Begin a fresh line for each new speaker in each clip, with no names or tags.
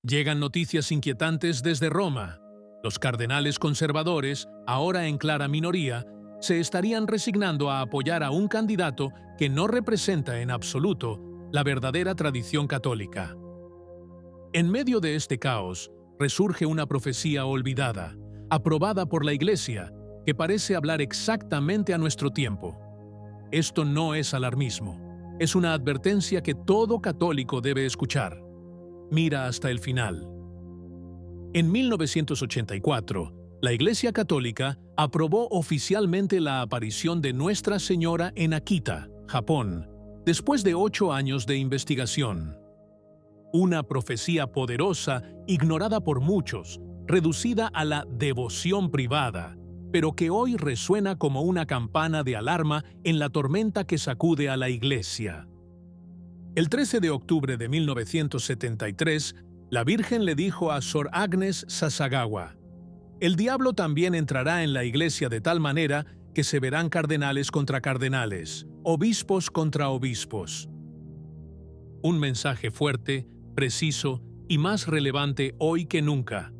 Llegan noticias inquietantes desde Roma. Los cardenales conservadores, ahora en clara minoría, se estarían resignando a apoyar a un candidato que no representa en absoluto la verdadera tradición católica. En medio de este caos, resurge una profecía olvidada, aprobada por la Iglesia, que parece hablar exactamente a nuestro tiempo. Esto no es alarmismo, es una advertencia que todo católico debe escuchar. Mira hasta el final. En 1984, la Iglesia Católica aprobó oficialmente la aparición de Nuestra Señora en Akita, Japón, después de 8 años de investigación. Una profecía poderosa, ignorada por muchos, reducida a la devoción privada, pero que hoy resuena como una campana de alarma en la tormenta que sacude a la Iglesia. El 13 de octubre de 1973, la Virgen le dijo a Sor Agnes Sasagawa: «El diablo también entrará en la Iglesia de tal manera que se verán cardenales contra cardenales, obispos contra obispos». Un mensaje fuerte, preciso y más relevante hoy que nunca.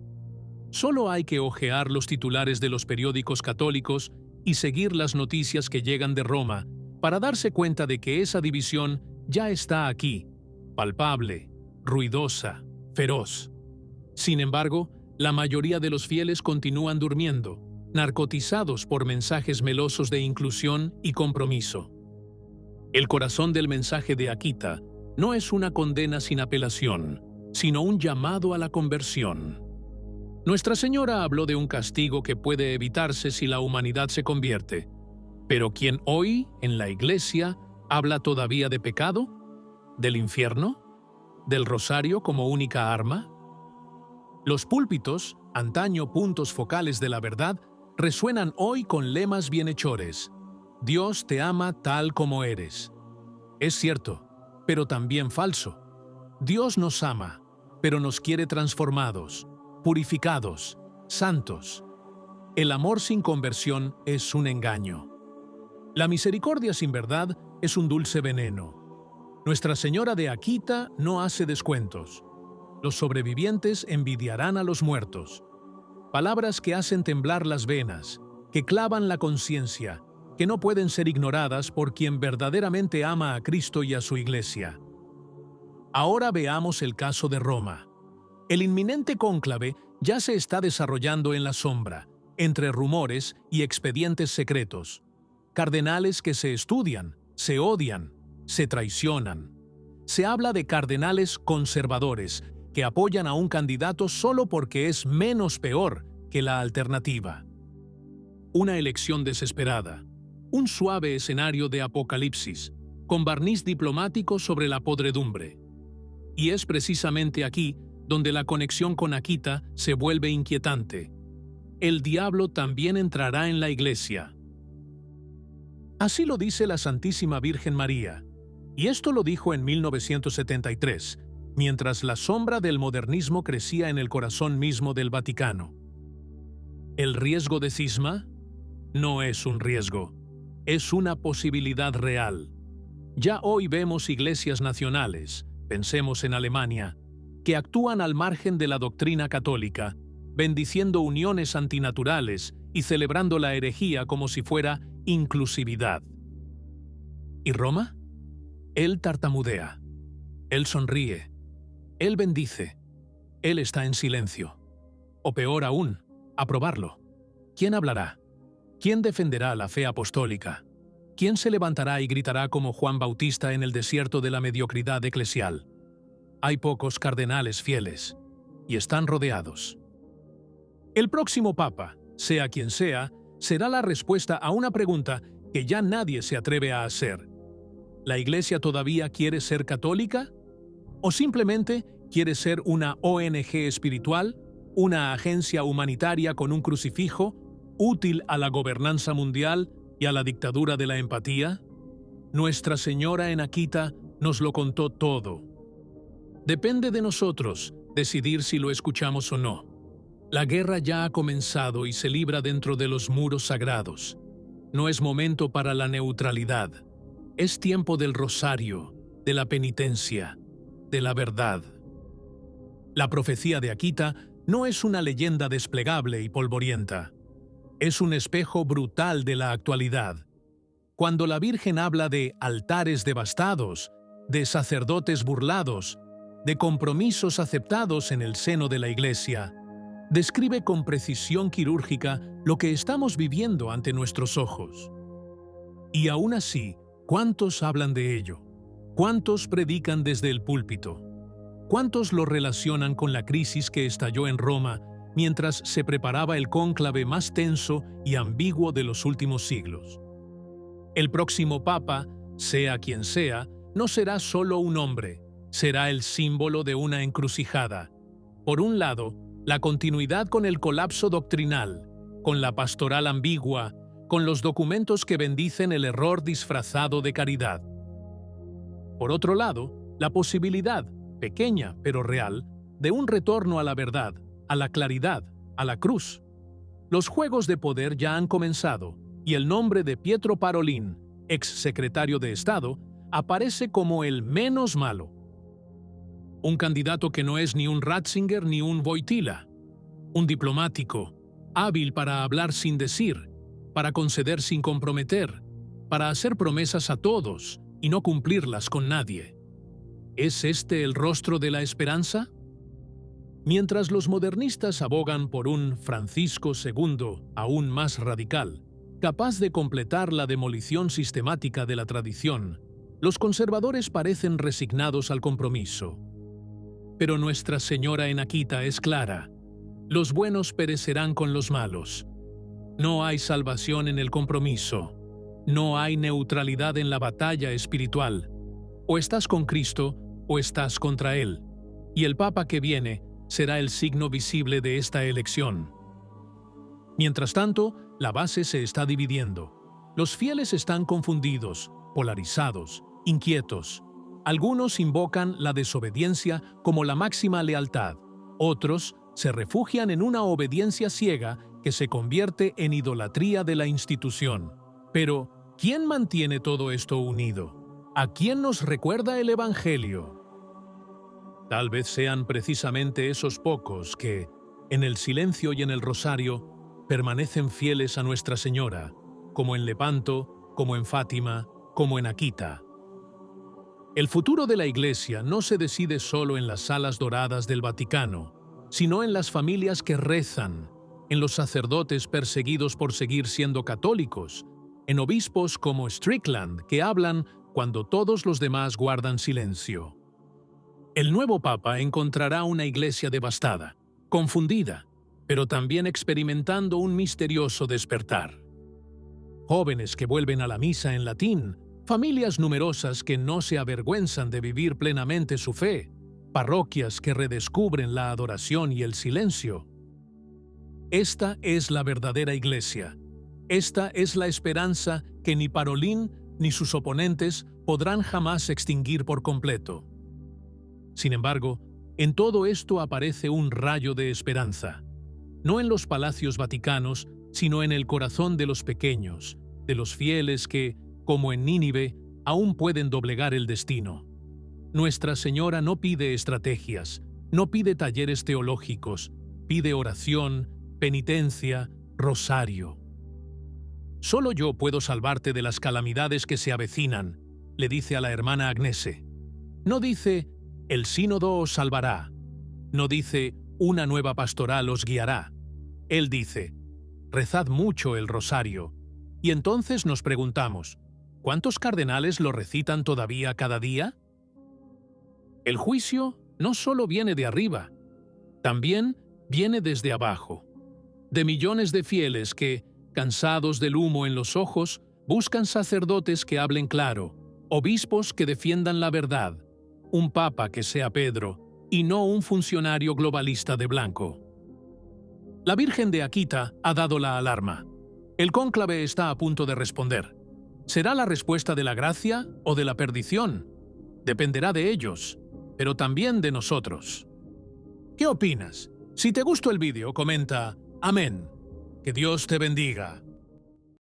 Solo hay que hojear los titulares de los periódicos católicos y seguir las noticias que llegan de Roma para darse cuenta de que esa división ya está aquí, palpable, ruidosa, feroz. Sin embargo, la mayoría de los fieles continúan durmiendo, narcotizados por mensajes melosos de inclusión y compromiso. El corazón del mensaje de Akita no es una condena sin apelación, sino un llamado a la conversión. Nuestra Señora habló de un castigo que puede evitarse si la humanidad se convierte. Pero ¿quién hoy, en la Iglesia, habla todavía de pecado? ¿Del infierno? ¿Del rosario como única arma? Los púlpitos, antaño puntos focales de la verdad, resuenan hoy con lemas bienhechores. Dios te ama tal como eres. Es cierto, pero también falso. Dios nos ama, pero nos quiere transformados, purificados, santos. El amor sin conversión es un engaño. La misericordia sin verdad es un dulce veneno. Nuestra Señora de Akita no hace descuentos. Los sobrevivientes envidiarán a los muertos. Palabras que hacen temblar las venas, que clavan la conciencia, que no pueden ser ignoradas por quien verdaderamente ama a Cristo y a su Iglesia. Ahora veamos el caso de Roma. El inminente cónclave ya se está desarrollando en la sombra, entre rumores y expedientes secretos. Cardenales que se estudian, se odian, se traicionan. Se habla de cardenales conservadores que apoyan a un candidato solo porque es menos peor que la alternativa. Una elección desesperada, un suave escenario de apocalipsis, con barniz diplomático sobre la podredumbre. Y es precisamente aquí donde la conexión con Akita se vuelve inquietante. El diablo también entrará en la Iglesia. Así lo dice la Santísima Virgen María, y esto lo dijo en 1973, mientras la sombra del modernismo crecía en el corazón mismo del Vaticano. ¿El riesgo de cisma? No es un riesgo, es una posibilidad real. Ya hoy vemos iglesias nacionales, pensemos en Alemania, que actúan al margen de la doctrina católica, bendiciendo uniones antinaturales y celebrando la herejía como si fuera inclusividad. ¿Y Roma? Él tartamudea, él sonríe, él bendice, él está en silencio. O peor aún, aprobarlo. ¿Quién hablará? ¿Quién defenderá la fe apostólica? ¿Quién se levantará y gritará como Juan Bautista en el desierto de la mediocridad eclesial? Hay pocos cardenales fieles, y están rodeados. El próximo papa, sea quien sea, será la respuesta a una pregunta que ya nadie se atreve a hacer. ¿La Iglesia todavía quiere ser católica? ¿O simplemente quiere ser una ONG espiritual, una agencia humanitaria con un crucifijo, útil a la gobernanza mundial y a la dictadura de la empatía? Nuestra Señora en Akita nos lo contó todo. Depende de nosotros decidir si lo escuchamos o no. La guerra ya ha comenzado y se libra dentro de los muros sagrados. No es momento para la neutralidad. Es tiempo del rosario, de la penitencia, de la verdad. La profecía de Akita no es una leyenda desplegable y polvorienta. Es un espejo brutal de la actualidad. Cuando la Virgen habla de altares devastados, de sacerdotes burlados, de compromisos aceptados en el seno de la Iglesia, describe con precisión quirúrgica lo que estamos viviendo ante nuestros ojos. Y aún así, ¿cuántos hablan de ello? ¿Cuántos predican desde el púlpito? ¿Cuántos lo relacionan con la crisis que estalló en Roma mientras se preparaba el cónclave más tenso y ambiguo de los últimos siglos? El próximo papa, sea quien sea, no será solo un hombre, será el símbolo de una encrucijada. Por un lado, la continuidad con el colapso doctrinal, con la pastoral ambigua, con los documentos que bendicen el error disfrazado de caridad. Por otro lado, la posibilidad, pequeña pero real, de un retorno a la verdad, a la claridad, a la cruz. Los juegos de poder ya han comenzado, y el nombre de Pietro Parolin, ex secretario de Estado, aparece como el menos malo. Un candidato que no es ni un Ratzinger ni un Wojtyla. Un diplomático, hábil para hablar sin decir, para conceder sin comprometer, para hacer promesas a todos y no cumplirlas con nadie. ¿Es este el rostro de la esperanza? Mientras los modernistas abogan por un Francisco II aún más radical, capaz de completar la demolición sistemática de la tradición, los conservadores parecen resignados al compromiso. Pero Nuestra Señora en Akita es clara: los buenos perecerán con los malos. No hay salvación en el compromiso. No hay neutralidad en la batalla espiritual. O estás con Cristo o estás contra Él. Y el Papa que viene será el signo visible de esta elección. Mientras tanto, la base se está dividiendo. Los fieles están confundidos, polarizados, inquietos. Algunos invocan la desobediencia como la máxima lealtad. Otros se refugian en una obediencia ciega que se convierte en idolatría de la institución. Pero, ¿quién mantiene todo esto unido? ¿A quién nos recuerda el Evangelio? Tal vez sean precisamente esos pocos que, en el silencio y en el rosario, permanecen fieles a Nuestra Señora, como en Lepanto, como en Fátima, como en Akita. El futuro de la Iglesia no se decide solo en las salas doradas del Vaticano, sino en las familias que rezan, en los sacerdotes perseguidos por seguir siendo católicos, en obispos como Strickland que hablan cuando todos los demás guardan silencio. El nuevo Papa encontrará una Iglesia devastada, confundida, pero también experimentando un misterioso despertar. Jóvenes que vuelven a la misa en latín, familias numerosas que no se avergüenzan de vivir plenamente su fe, parroquias que redescubren la adoración y el silencio. Esta es la verdadera Iglesia. Esta es la esperanza que ni Parolin ni sus oponentes podrán jamás extinguir por completo. Sin embargo, en todo esto aparece un rayo de esperanza, no en los palacios vaticanos, sino en el corazón de los pequeños, de los fieles que, como en Nínive, aún pueden doblegar el destino. Nuestra Señora no pide estrategias, no pide talleres teológicos, pide oración, penitencia, rosario. Solo yo puedo salvarte de las calamidades que se avecinan, le dice a la hermana Agnese. No dice, el sínodo os salvará. No dice, una nueva pastoral os guiará. Él dice, rezad mucho el rosario. Y entonces nos preguntamos, ¿cuántos cardenales lo recitan todavía cada día? El juicio no solo viene de arriba, también viene desde abajo, de millones de fieles que, cansados del humo en los ojos, buscan sacerdotes que hablen claro, obispos que defiendan la verdad, un papa que sea Pedro, y no un funcionario globalista de blanco. La Virgen de Akita ha dado la alarma. El cónclave está a punto de responder. ¿Será la respuesta de la gracia o de la perdición? Dependerá de ellos, pero también de nosotros. ¿Qué opinas? Si te gustó el vídeo, comenta Amén. Que Dios te bendiga.